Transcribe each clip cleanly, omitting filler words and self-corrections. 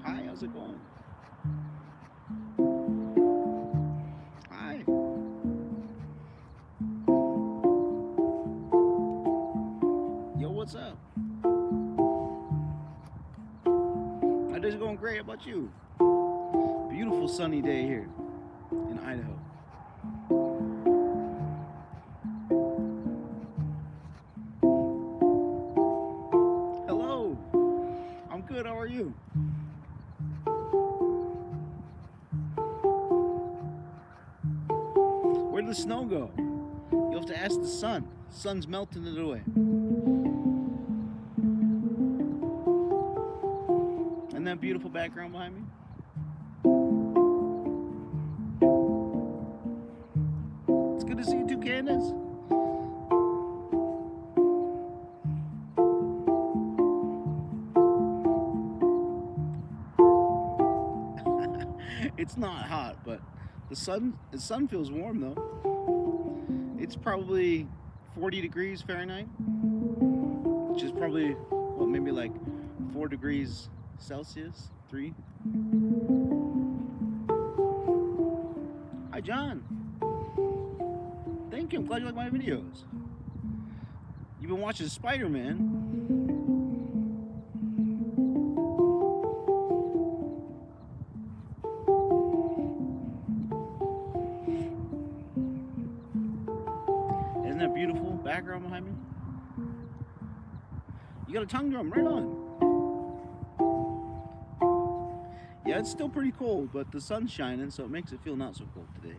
Hi, how's it going? Hi. Yo, what's up? My day's going great. How about you? Beautiful sunny day here in Idaho. Hello. I'm good. How are you? Where did the snow go? You have to ask the sun. The sun's melting it away. Isn't that beautiful background behind me? It's good to see you too, Candace. It's not hot, but the sun feels warm though. It's probably 40 degrees Fahrenheit, which is probably what, maybe like 4 degrees Celsius, 3. Hi, John. Thank you. I'm glad you like my videos. You've been watching Spider-Man. Isn't that beautiful background behind me? You got a tongue drum, right on. Yeah, it's still pretty cold, but the sun's shining, so it makes it feel not so cold today.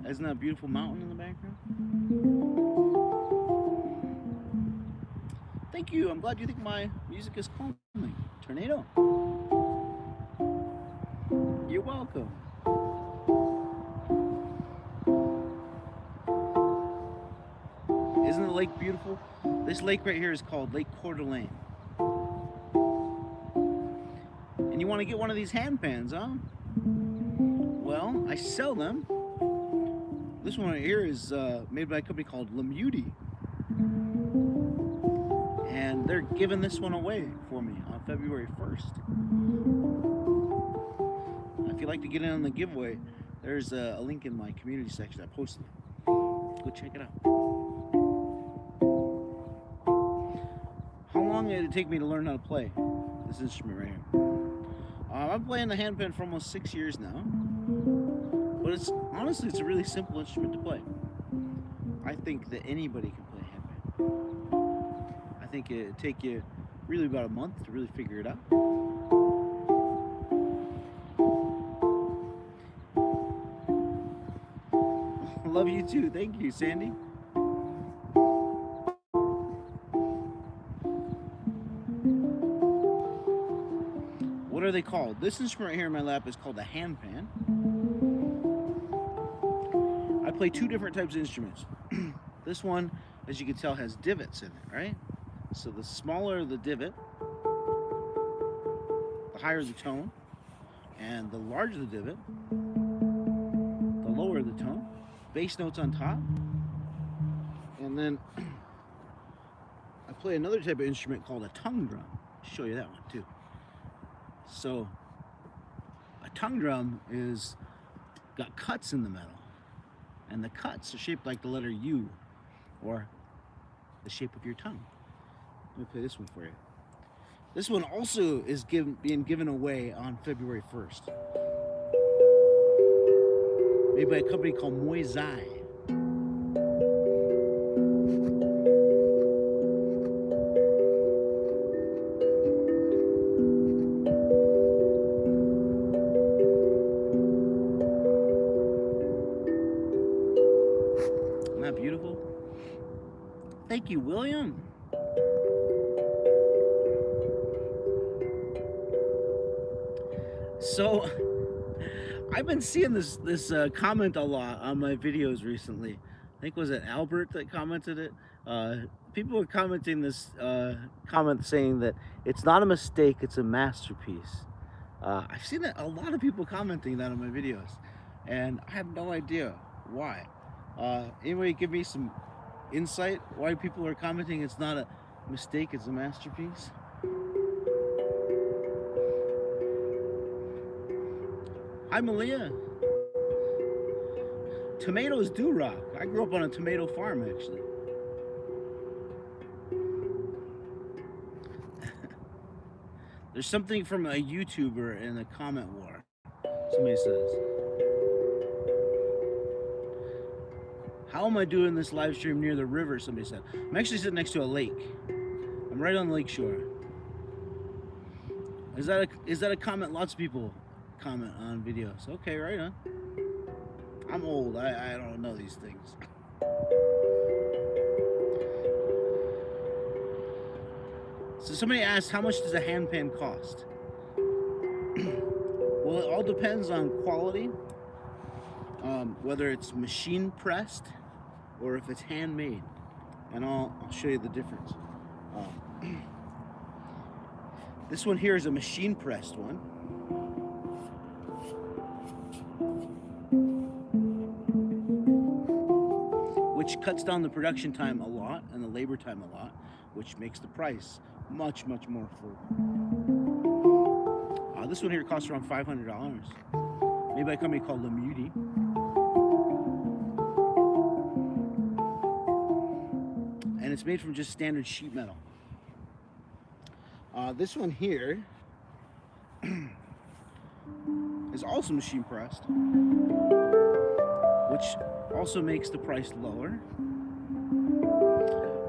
Isn't that a beautiful mountain in the background? Thank you. I'm glad you think my music is calming. Tornado. You're welcome. Isn't the lake beautiful? This lake right here is called Lake Coeur d'Alene. And you want to get one of these handpans, huh? Well, I sell them. This one right here is made by a company called Lemuti. And they're giving this one away for me on February 1st. If you'd like to get in on the giveaway, there's a link in my community section I posted. Go check it out. How long did it take me to learn how to play this instrument right here? I've been playing the handpan for almost 6 years now. But honestly, it's a really simple instrument to play. I think that anybody can play handpan. I think it'd take you really about a month to really figure it out. Love you too. Thank you, Sandy. What are they called? This instrument right here in my lap is called a handpan. I play 2 different types of instruments. This one, as you can tell, has divots in it, right? So the smaller the divot, the higher the tone, and the larger the divot, the lower the tone. Bass notes on top. And then I play another type of instrument called a tongue drum. I'll show you that one too. So a tongue drum is got cuts in the metal, and the cuts are shaped like the letter U, or the shape of your tongue. Let me play this one for you. This one also is being given away on February 1st. Made by a company called Moisai. Isn't that beautiful? Thank you, William. So, I've been seeing this comment a lot on my videos recently. I think was it Albert that commented it. People are commenting this comment saying that it's not a mistake, it's a masterpiece. I've seen a lot of people commenting that on my videos, and I have no idea why. Anybody give me some insight why people are commenting it's not a mistake, it's a masterpiece? Hi, Malia. Tomatoes do rock. I grew up on a tomato farm, actually. There's something from a YouTuber in the comment war. Somebody says, how am I doing this live stream near the river? Somebody said. I'm actually sitting next to a lake. I'm right on the lake shore. Is that a comment? Lots of people comment on videos. Okay, right on. I'm old. I don't know these things. So somebody asked, how much does a handpan cost? Well, it all depends on quality, whether it's machine pressed or if it's handmade, and I'll show you the difference. This one here is a machine pressed one. Which cuts down the production time a lot and the labor time a lot, which makes the price much, much more affordable. This one here costs around $500. Made by a company called Melodies. And it's made from just standard sheet metal. This one here is also machine pressed, which also makes the price lower.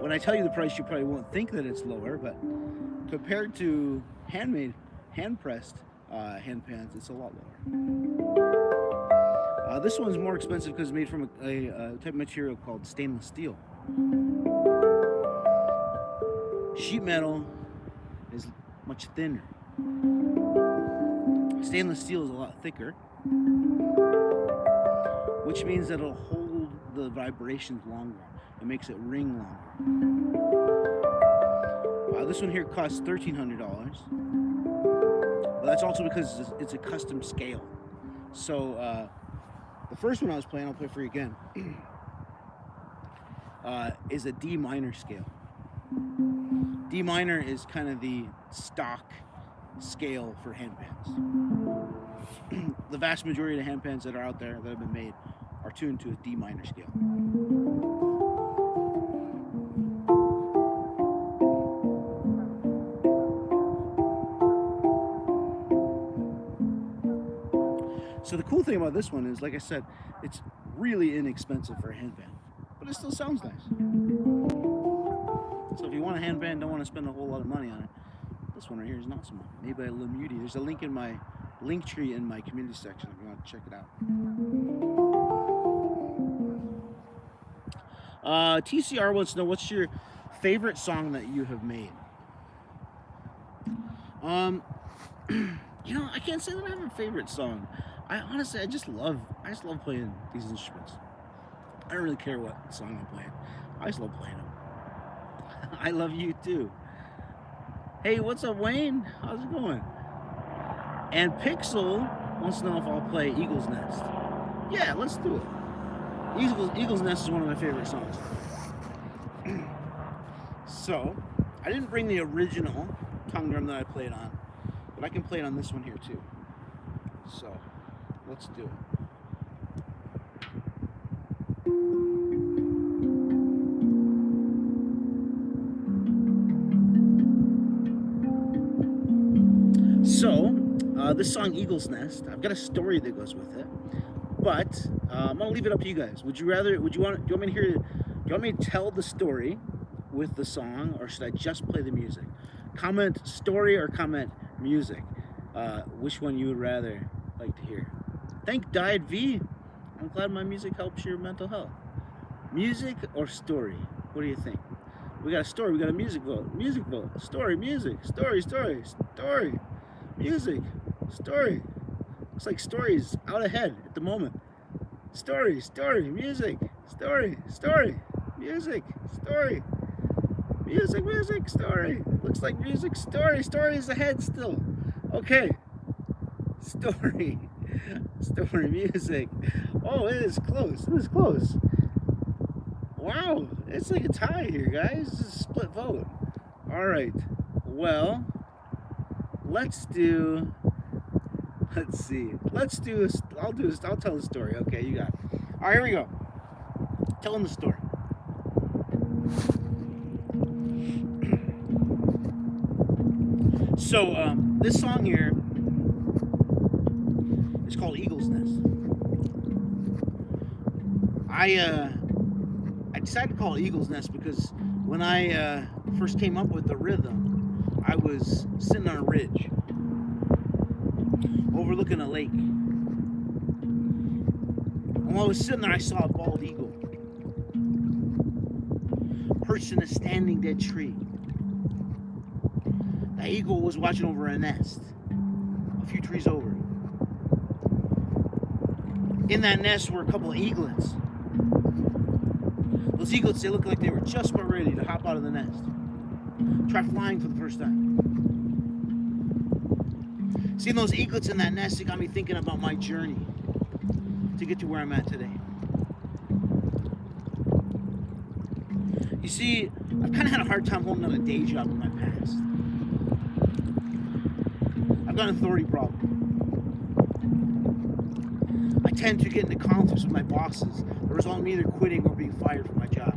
When I tell you the price, you probably won't think that it's lower, but compared to handmade, hand-pressed handpans, it's a lot lower. This one's more expensive because it's made from a type of material called stainless steel. Sheet metal is much thinner. Stainless steel is a lot thicker, which means that it'll hold the vibrations longer. It makes it ring longer. This one here costs $1,300, but that's also because it's a custom scale. So the first one I was playing, I'll play for you again, is a D minor scale. D minor is kind of the stock scale for handpans. The vast majority of the handpans that are out there that have been made are tuned to a D minor scale. So the cool thing about this one is, like I said, it's really inexpensive for a handpan, but it still sounds nice. So if you want a handpan, don't want to spend a whole lot of money on it, this one right here is an awesome one, made by Melodies. There's a link in my link tree in my community section if you want to check it out. TCR wants to know, what's your favorite song that you have made? You know, I can't say that I have a favorite song. I just love playing these instruments. I don't really care what song I'm playing. I just love playing them. I love you too. Hey, what's up, Wayne? How's it going? And Pixel wants to know if I'll play Eagle's Nest. Yeah, let's do it. Eagle's Nest is one of my favorite songs. So, I didn't bring the original tongue drum that I played on, but I can play it on this one here too. So, let's do it. So, this song, Eagle's Nest, I've got a story that goes with it, but I'm gonna leave it up to you guys. Do you want me to tell the story with the song, or should I just play the music? Comment story or comment music. Which one you would rather like to hear? Thank Diet V. I'm glad my music helps your mental health. Music or story? What do you think? We got a story, we got a music vote. Music vote. Story, music. Story, story, story. Music, story. Looks like story's out ahead at the moment. Story, story, music, story, story, music, story, music, music, story. Looks like music, story, story is ahead still. Okay. Story, story, music. Oh, it is close. It is close. Wow, it's like a tie here, guys. It's a split vote. All right. Well, let's see. I'll tell the story. Okay, you got it. All right, here we go. Telling the story. So, this song here is called Eagle's Nest. I decided to call it Eagle's Nest because when I first came up with the rhythm, I was sitting on a ridge overlooking a lake. And while I was sitting there, I saw a bald eagle perched in a standing dead tree. That eagle was watching over a nest a few trees over. In that nest were a couple of eaglets. Those eaglets, they looked like they were just about ready to hop out of the nest. Try flying for the first time. Seeing those eaglets in that nest, it got me thinking about my journey to get to where I'm at today. You see, I've kind of had a hard time holding on a day job in my past. I've got an authority problem. I tend to get into conflicts with my bosses that result in me either quitting or being fired from my job.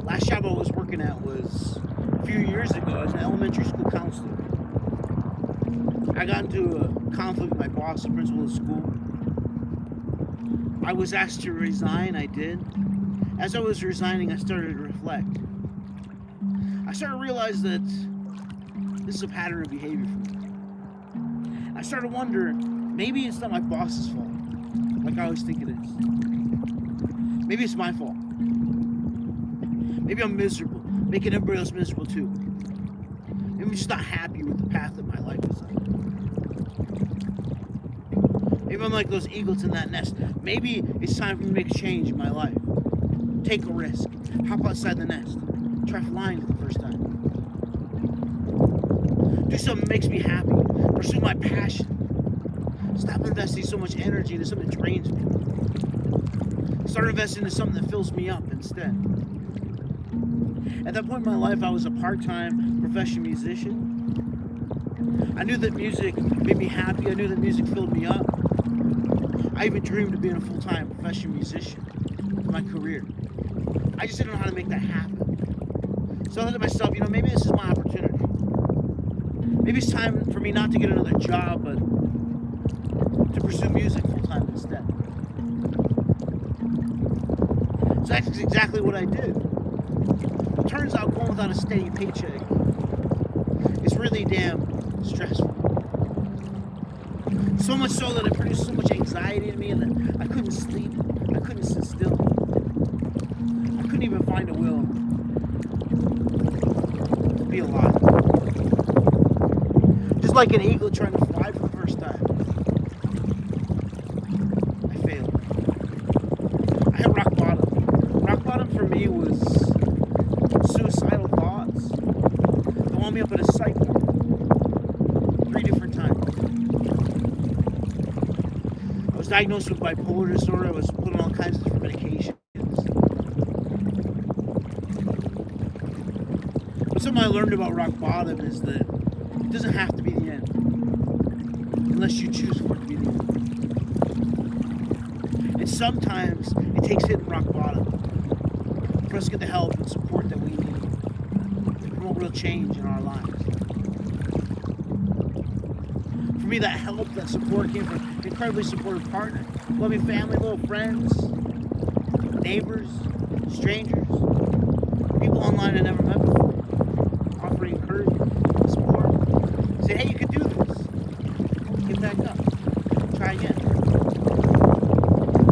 Last job I was working at was a few years ago as an elementary school counselor. I got into a conflict with my boss, the principal of the school. I was asked to resign, I did. As I was resigning, I started to reflect. I started to realize that this is a pattern of behavior for me. I started to wonder, maybe it's not my boss's fault, like I always think it is. Maybe it's my fault. Maybe I'm miserable, making everybody else miserable too. Maybe I'm just not happy with the path that my life is on. Maybe I'm like those eaglets in that nest. Maybe it's time for me to make a change in my life. Take a risk. Hop outside the nest. Try flying for the first time. Do something that makes me happy. Pursue my passion. Stop investing so much energy into something that drains me. Start investing into something that fills me up instead. At that point in my life, I was a part-time professional musician. I knew that music made me happy. I knew that music filled me up. I even dreamed of being a full-time professional musician in my career. I just didn't know how to make that happen. So I thought to myself, maybe this is my opportunity. Maybe it's time for me not to get another job, but to pursue music full-time instead. So that's exactly what I did. It turns out going without a steady paycheck is really damn stressful. So much so that it produced so much anxiety in me and that I couldn't sleep. I couldn't sit still. I couldn't even find a will to be alive. Just like an eagle trying to fly for the first time. I failed. I hit rock bottom. Rock bottom for me was suicidal thoughts that wound me up at a psych ward 3 different times. I was diagnosed with bipolar disorder. I was put on all kinds of different medications. But something I learned about rock bottom is that it doesn't have to be the end unless you choose for it to be the end. And sometimes it takes hitting rock bottom for us to get the help and support that we need to promote real change in our lives. For me, that help, that support came from an incredibly supportive partner, loving family, little friends, neighbors, strangers, people online I never met before, offering encouragement, support, say, hey, you can do this, get back up, try again.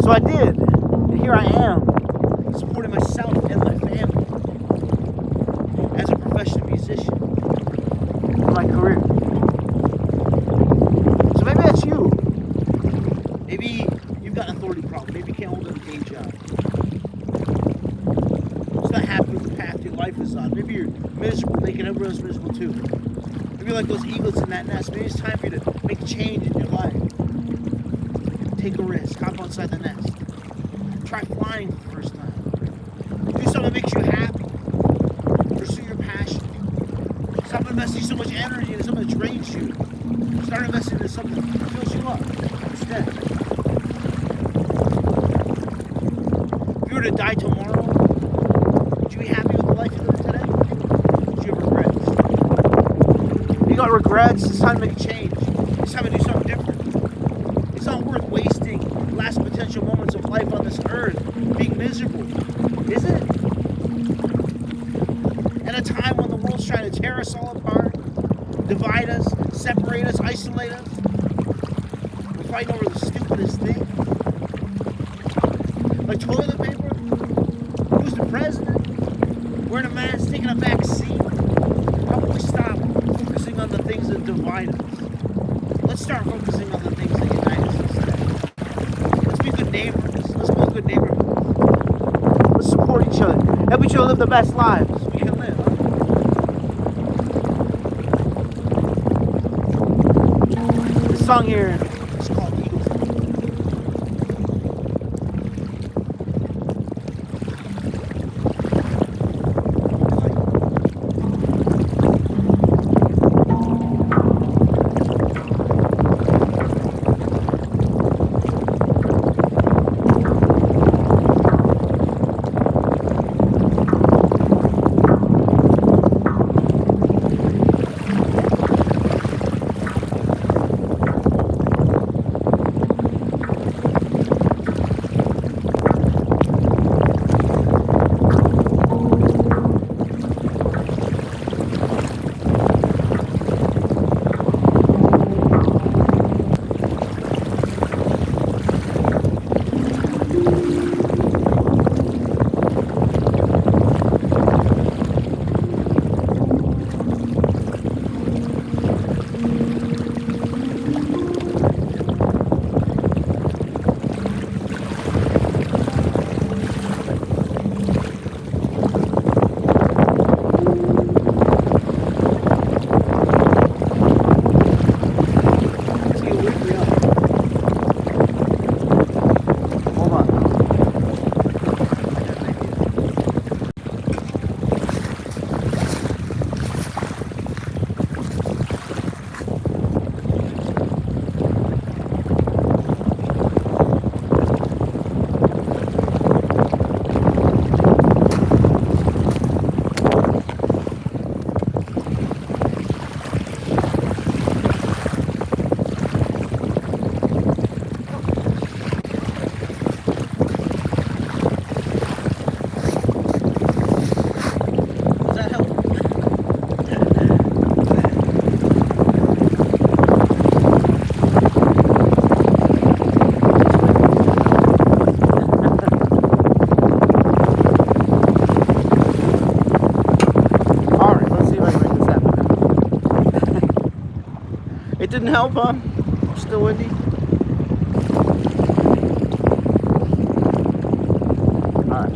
So I did, and here I am, supporting myself and my family as a professional musician in my career. So maybe that's you. Maybe you've got an authority problem. Maybe you can't hold a day job. Just not happy with the path your life is on. Maybe you're miserable, making everyone else miserable too. Maybe you're like those eaglets in that nest. Maybe it's time for you to make a change in your life. Take a risk. Hop outside the nest. Try flying for the first time. Do something that makes you happy. Pursue your passion. Stop investing so much energy into something that drains you. Start investing into something that fills you up instead. If you were to die tomorrow, would you be happy with the life you live today? Would you have regrets? If you got regrets, it's time to make a change. It's time to do something different. It's not worth wasting the last potential moments of life on this earth being miserable, is it? At a time when the world's trying to tear us all apart, divide us, separate us, isolate us, we're fighting over the stupidest thing. Like toilet paper? Who's the president? Wearing a mask, taking a back seat? How about we stop focusing on the things that divide us? Let's start focusing on the things that unite us instead. Let's be good neighbors. Let's build good neighborhoods. Let's support each other. Help each other live the best lives we can live. This song here is called Eagles. It didn't help, huh? Still windy. Alright.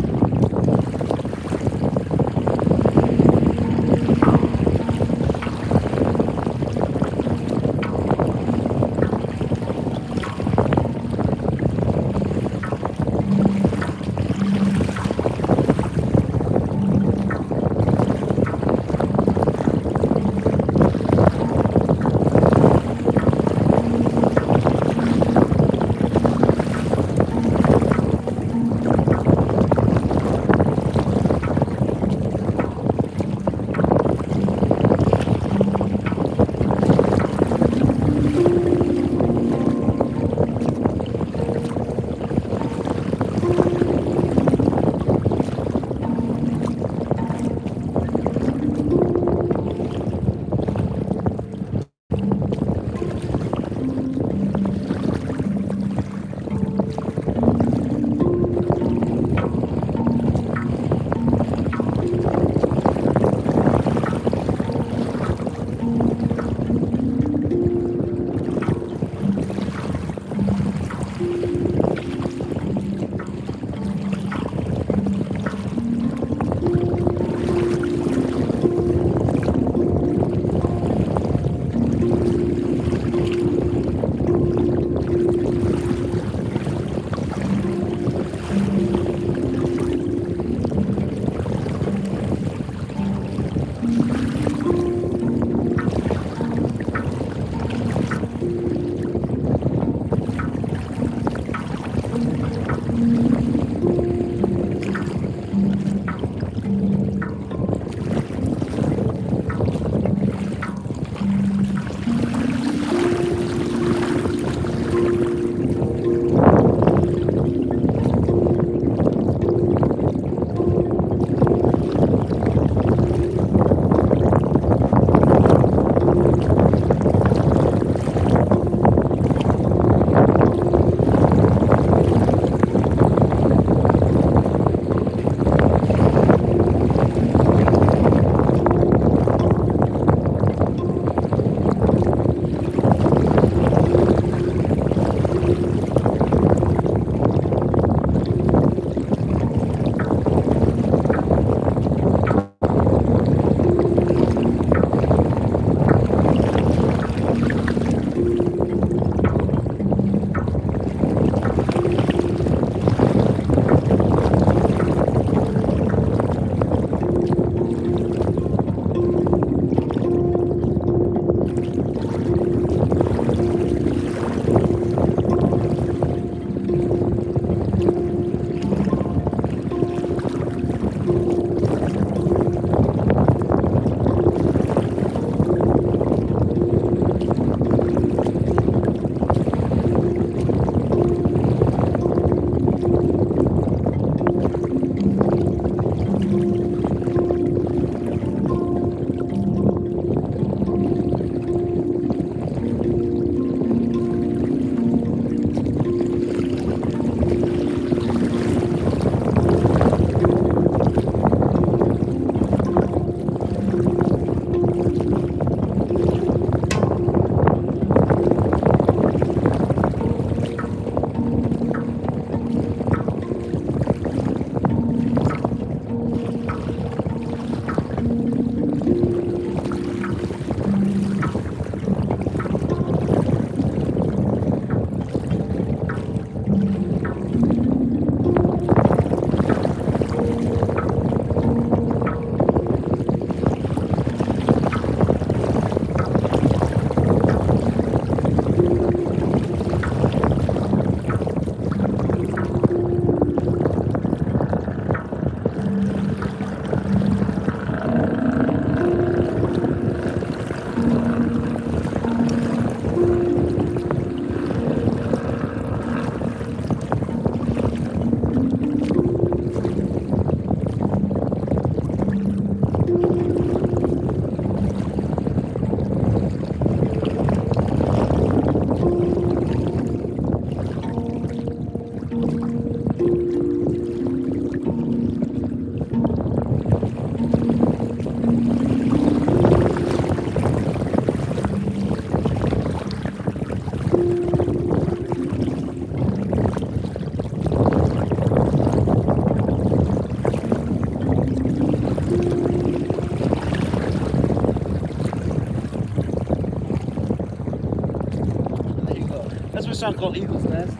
That's my song called Eagle's Nest.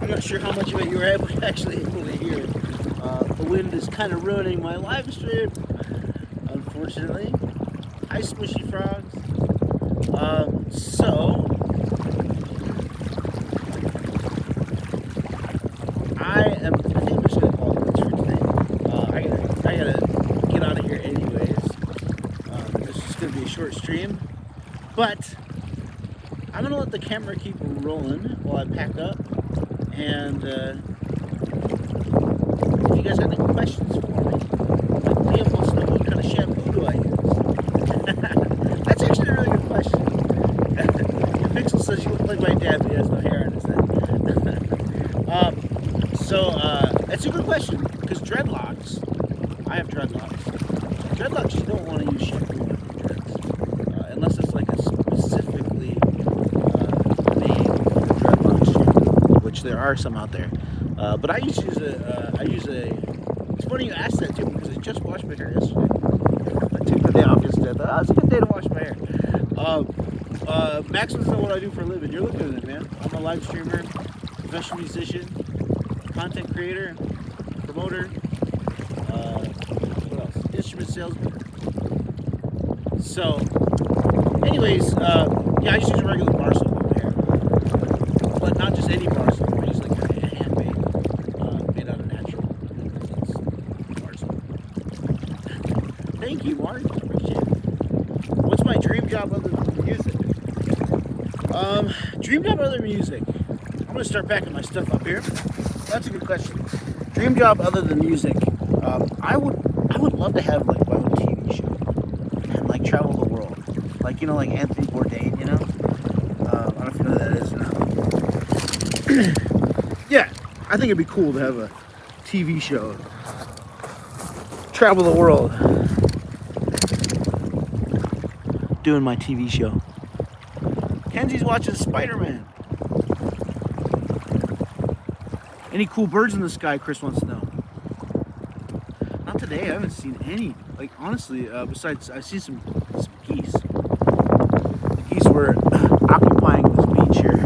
I'm not sure how much of it you were actually able to hear. The wind is kind of ruining my live stream, unfortunately. Hi, Smushy Frogs. I think I'm just gonna call it quits for today. I gotta get out of here anyways. This is gonna be a short stream, but I'm gonna let the camera keep rolling while I pack up. And if you guys have any questions for me, like Liam wants to know what kind of shampoo do I use. That's actually a really good question. Pixel says you look like my dad, but he has no hair on his head. That's a good question, because dreadlocks, I have dreadlocks. Dreadlocks, you don't want to use shampoo on your dreads, unless it's like a specifically made dreadlock shampoo, which there are some out there. But I use it's funny you asked that too, because I just washed my hair yesterday. I took the day off yesterday. I thought, it's a good day to wash my hair. Max wants to know what I do for a living. You're looking at it, man. I'm a live streamer, professional musician, content creator, promoter, what else? Instrument salesman. So, anyways, yeah, I just use a regular bar soap on my hair. But not just any bar soap. I use like a handmade, made out of natural ingredients bar soap. Thank you, Mark. Appreciate it. What's my dream job other than music? Dream job other than music. I'm gonna start packing my stuff up here. That's a good question. Dream job other than music. I would love to have like my own TV show and like travel the world. Like, you know, like Anthony Bourdain, you know? I don't know if you know who that is or not. Yeah, I think it'd be cool to have a TV show. Travel the world. Doing my TV show. Kenzie's watching Spider-Man. Any cool birds in the sky, Chris wants to know. Not today, I haven't seen any. Like, honestly, besides, I see some geese. The geese were occupying this beach here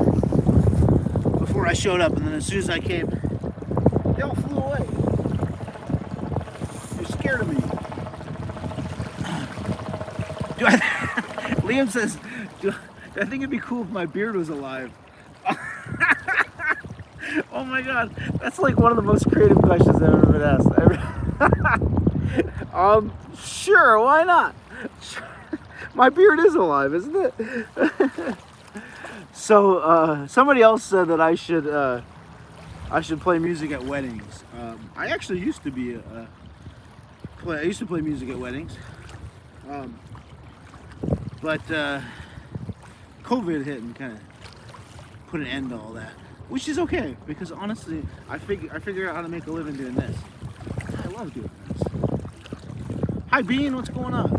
before I showed up, and then as soon as I came, they all flew away. You're scared of me. Liam says, do I think it'd be cool if my beard was alive? Oh my god, that's like one of the most creative questions I've ever been asked. Sure, why not? My beard is alive, isn't it? So, somebody else said that I should play music at weddings. I actually used to be I used to play music at weddings. But COVID hit and kind of put an end to all that. Which is okay, because honestly, I figure out how to make a living doing this. I love doing this. Hi Bean, what's going on?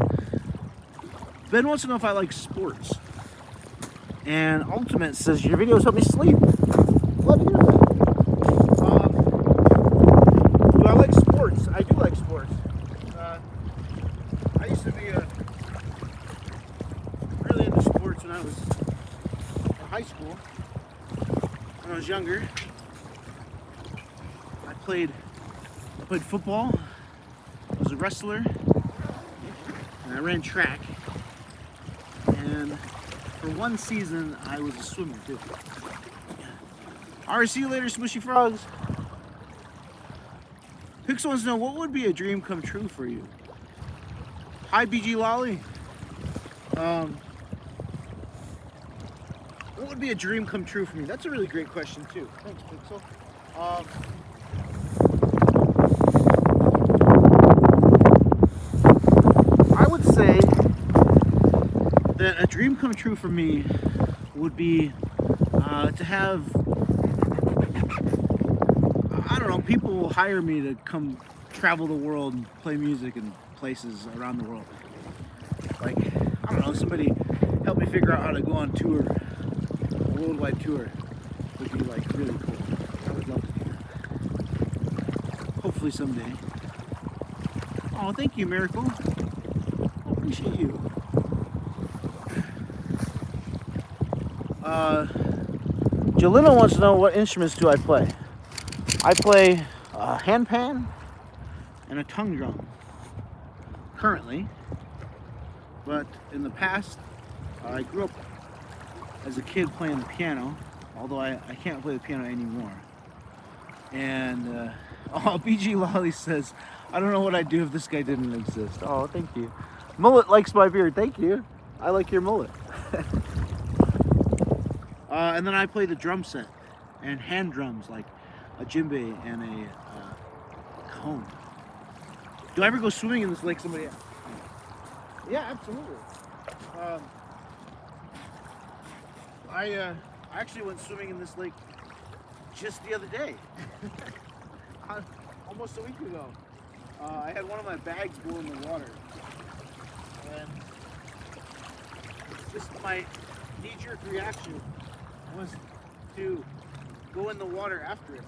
Ben wants to know if I like sports. And Ultimate says, your videos help me sleep. Love to hear that. Do I like sports? I do like sports. I used to be really into sports when I was in high school. When I was younger, I played football, I was a wrestler, and I ran track. And for one season, I was a swimmer too. Alright, see you later, Smushy Frogs. Pixel wants to know, what would be a dream come true for you? Hi, BG Lolly. What would be a dream come true for me? That's a really great question too. Thanks, Pixel. I would say that a dream come true for me would be to have, I don't know, people will hire me to come travel the world and play music in places around the world. Like, I don't know, somebody help me figure out how to go on tour. Worldwide tour would be like really cool. I would love to do that. Hopefully someday. Oh, thank you, Miracle. I appreciate you. Jelena wants to know, what instruments do I play? I play a handpan and a tongue drum currently, but in the past I grew up as a kid playing the piano, although I can't play the piano anymore. And oh, BG Lolly says, I don't know what I'd do if this guy didn't exist. Oh, thank you. Mullet likes my beard. Thank you. I like your mullet. And then I play the drum set and hand drums like a djembe and a cone. Do I ever go swimming in this lake? Somebody asked. Yeah, absolutely. I actually went swimming in this lake just the other day. Almost a week ago. I had one of my bags go in the water. And just my knee-jerk reaction was to go in the water after it.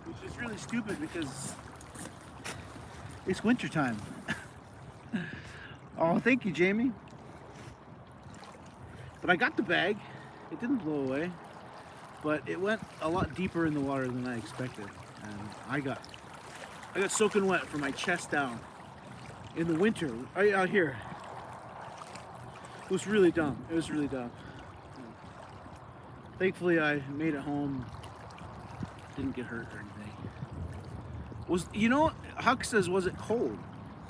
Which is really stupid because it's winter time. Oh, thank you, Jamie. But I got the bag. It didn't blow away, but it went a lot deeper in the water than I expected, and I got soaking wet from my chest down in the winter right out here. It was really dumb. It was really dumb. Thankfully, I made it home. Didn't get hurt or anything. You know, Huck says, was it cold?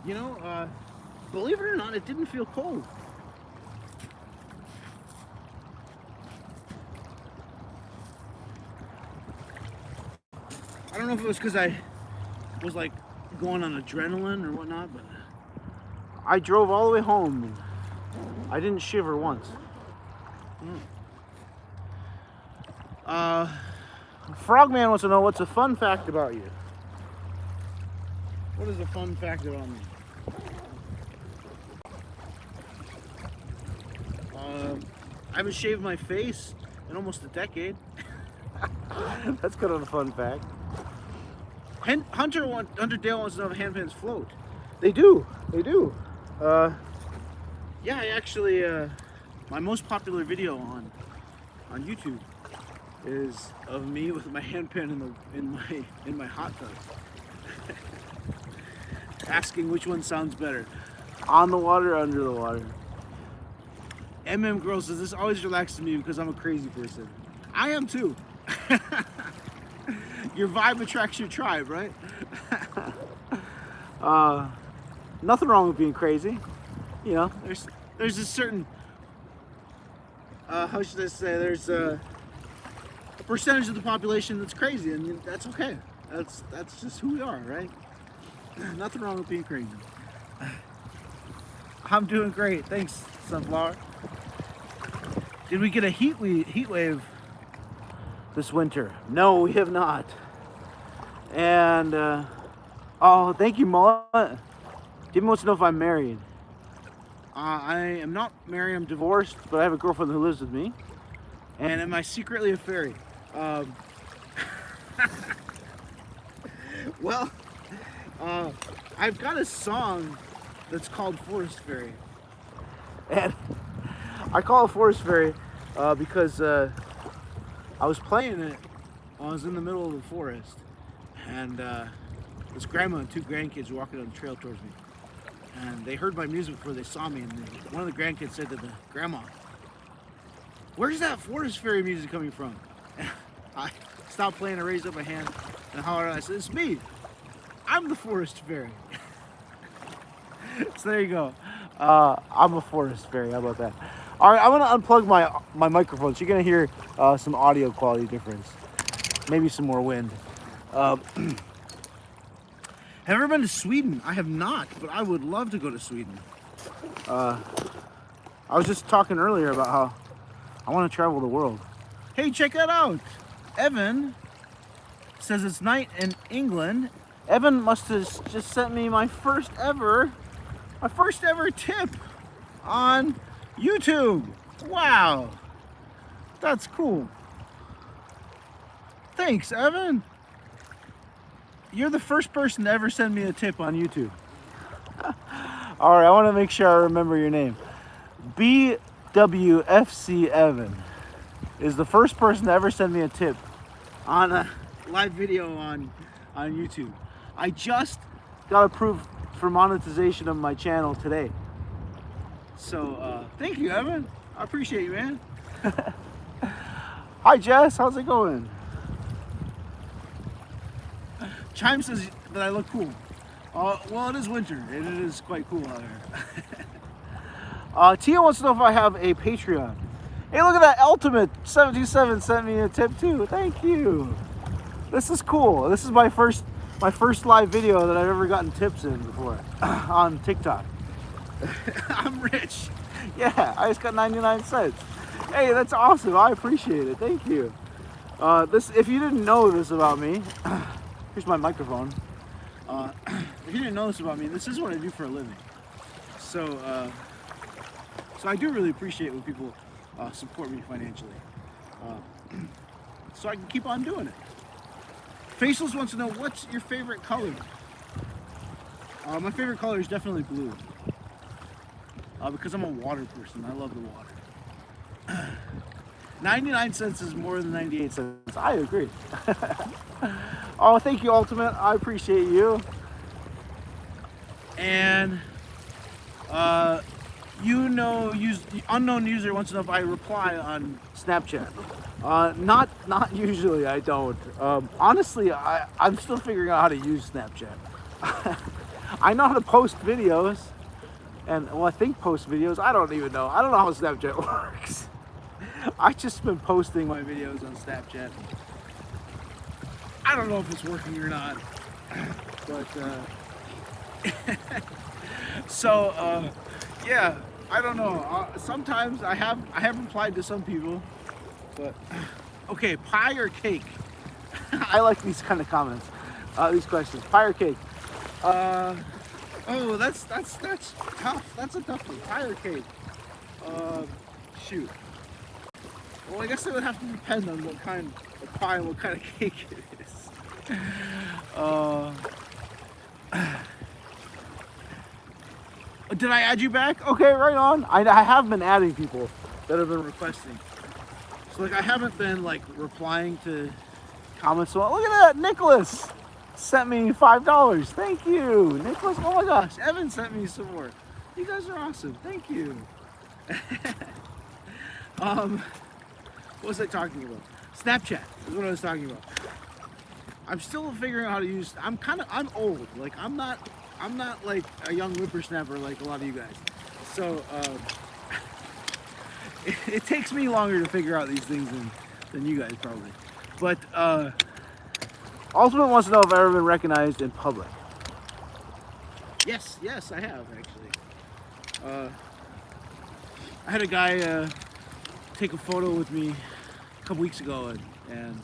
You know, believe it or not, it didn't feel cold. I don't know if it was because I was like going on adrenaline or whatnot, but I drove all the way home and I didn't shiver once. Frogman wants to know, what's a fun fact about you? What is a fun fact about me? I haven't shaved my face in almost a decade. That's kind of a fun fact. Hunter Dale wants to know if handpans float. They do. They do. Yeah, I actually, my most popular video on YouTube is of me with my handpan in my hot tub, asking which one sounds better, on the water or under the water. Girl says, this always relaxes me because I'm a crazy person. I am too. Your vibe attracts your tribe, right? Nothing wrong with being crazy. You know, there's a certain, how should I say, there's a percentage of the population that's crazy, and that's okay. That's just who we are, right? Nothing wrong with being crazy. I'm doing great. Thanks, Sunflower. Did we get a heat wave this winter? No, we have not. And oh, thank you, Mullet. Jimmy wants to know if I'm married. I am not married. I'm divorced, but I have a girlfriend who lives with me. And am I secretly a fairy? Well, I've got a song that's called Forest Fairy, and I call it Forest Fairy because I was playing it. I was in the middle of the forest, and this grandma and two grandkids were walking down the trail towards me, and they heard my music before they saw me. And one of the grandkids said to the grandma, "Where's that Forest Fairy music coming from?" And I stopped playing, I raised up my hand and hollered. I said, "It's me. I'm the Forest Fairy." So there you go. I'm a Forest Fairy. How about that? All right, I'm gonna unplug my microphone, so you're gonna hear some audio quality difference, maybe some more wind. Have you ever been to Sweden? I have not, but I would love to go to Sweden. I was just talking earlier about how I want to travel the world. Hey, check that out. Evan says it's night in England. Evan must have just sent me my first ever tip on YouTube. Wow, that's cool. Thanks, Evan. You're the first person to ever send me a tip on YouTube. All right, I want to make sure I remember your name. BWFC Evan. is the first person to ever send me a tip on a live video on YouTube. I just got approved for monetization of my channel today. So thank you, Evan. I appreciate you, man. Hi, Jess. How's it going? Chime says that I look cool. Well, it is winter, and it is quite cool out here. Tia wants to know if I have a Patreon. Hey, look at that. Ultimate 727 sent me a tip too. Thank you. This is cool. This is my first live video that I've ever gotten tips in before on TikTok. I'm rich. Yeah, I just got 99 cents. Hey, that's awesome. I appreciate it. Thank you. If you didn't know this about me, here's my microphone. If you didn't know this about me, this is what I do for a living. So I do really appreciate when people support me financially, so I can keep on doing it. Faceless wants to know, what's your favorite color? My favorite color is definitely blue, because I'm a water person. I love the water. 99 cents is more than 98 cents. I agree. Oh, thank you, Ultimate. I appreciate you. And unknown user wants to know if I reply on Snapchat. Not usually. I don't. Honestly, I'm still figuring out how to use Snapchat. I know how to post videos, and well, I think post videos. I don't even know. I don't know how Snapchat works. I just been posting my videos on Snapchat. I don't know if it's working or not, but yeah, I don't know. Sometimes I have replied to some people, but okay, pie or cake? I like these kind of comments, these questions. Pie or cake? Oh, that's tough. That's a tough one. Pie or cake? Shoot. Well, I guess it would have to depend on what kind of pie and what kind of cake it is. Did I add you back? Okay, right on. I have been adding people that have been requesting. So like I haven't been like replying to comments. So look at that, Nicholas sent me $5. Thank you, Nicholas. Oh my gosh, Evan sent me some more. You guys are awesome. Thank you. What was I talking about? Snapchat is what I was talking about. I'm still figuring out how to use. I'm old. Like I'm not like a young whippersnapper like a lot of you guys. So it takes me longer to figure out these things than you guys probably. But Ultimate wants to know if I've ever been recognized in public. Yes, I have actually. I had a guy take a photo with me a couple weeks ago and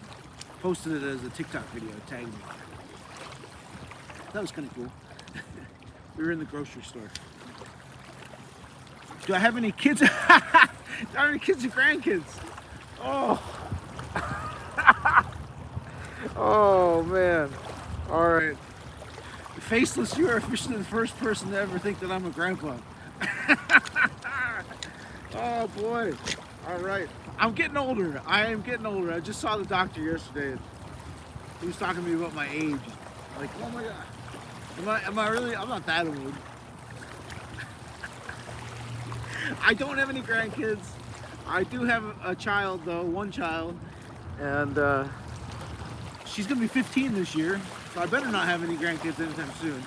posted it as a TikTok video, tagged me. That was kind of cool. We were in the grocery store. Do I have any kids? Do I have any kids or grandkids? Oh. Oh man. All right. Faceless, you are officially the first person to ever think that I'm a grandpa. Oh boy. All right. I'm getting older. I am getting older. I just saw the doctor yesterday. He was talking to me about my age. Like, oh my God. Am I really? I'm not that old. I don't have any grandkids. I do have a child though, one child. And she's gonna be 15 this year. So I better not have any grandkids anytime soon.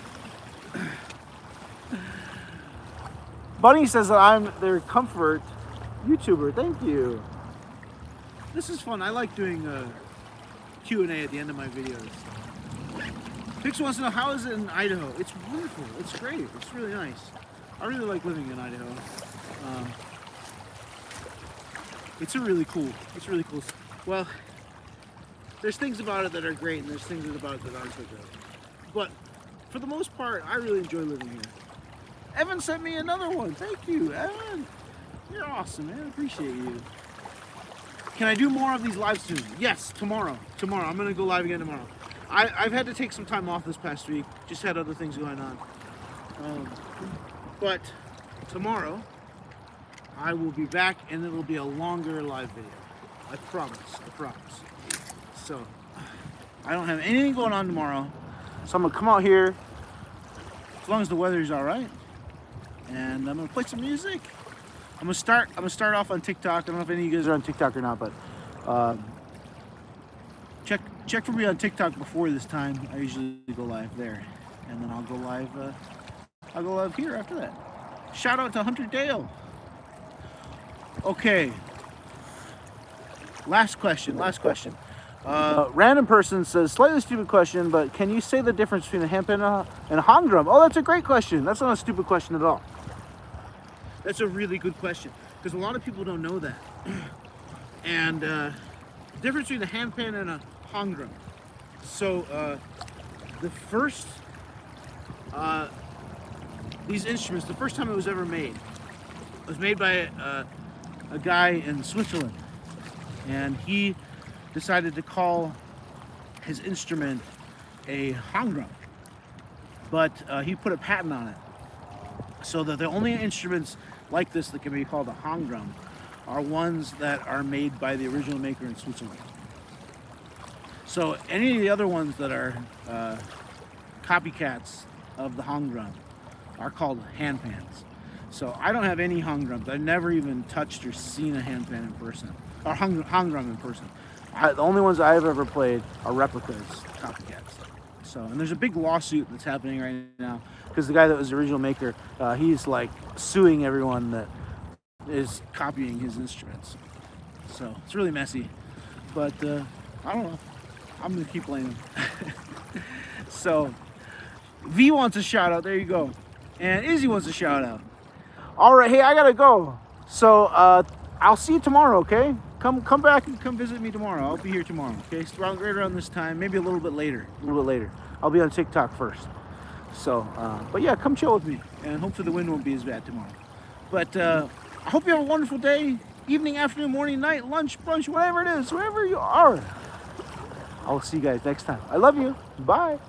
Bunny says that I'm their comfort YouTuber. Thank you. This is fun. I like doing Q&A at the end of my videos. Pix wants to know, how is it in Idaho? It's wonderful. It's great. It's really nice. I really like living in Idaho. It's really cool. Well, there's things about it that are great, and there's things about it that aren't so great. But for the most part, I really enjoy living here. Evan sent me another one. Thank you, Evan. You're awesome, man. I appreciate you. Can I do more of these lives soon? Yes, tomorrow. I'm gonna go live again tomorrow. I've had to take some time off this past week. Just had other things going on. But tomorrow, I will be back, and it'll be a longer live video. I promise. So, I don't have anything going on tomorrow. So I'm gonna come out here, as long as the weather's all right, and I'm gonna play some music. I'm gonna start off on TikTok. I don't know if any of you guys are on TikTok or not, but check for me on TikTok before this time. I usually go live there, and then I'll go live here after that. Shout out to Hunter Dale. Okay. Last question. Random person says, slightly stupid question, but can you say the difference between a handpan and a hang drum? Oh, that's a great question. That's not a stupid question at all. That's a really good question, because a lot of people don't know that. And the difference between a handpan and a hang drum. So the first, these instruments, the first time it was ever made, was made by a guy in Switzerland. And he decided to call his instrument a hang drum, but he put a patent on it, so that the only instruments like this that can be called a hang drum are ones that are made by the original maker in Switzerland. So any of the other ones that are copycats of the hang drum are called handpans. So I don't have any hang drums. I've never even touched or seen a handpan in person, or hang drum in person. The only ones I've ever played are replicas, copycats. So, and there's a big lawsuit that's happening right now, because the guy that was the original maker, he's like suing everyone that is copying his instruments. So it's really messy, but I don't know. I'm gonna keep playing them. So V wants a shout out. There you go. And Izzy wants a shout out. All right, hey, I gotta go. So I'll see you tomorrow, okay? Come back and come visit me tomorrow. I'll be here tomorrow, okay? Right around this time, maybe a little bit later. I'll be on TikTok first. So, but yeah, come chill with me, and hopefully the wind won't be as bad tomorrow. But I hope you have a wonderful day, evening, afternoon, morning, night, lunch, brunch, whatever it is, wherever you are. I'll see you guys next time. I love you. Bye.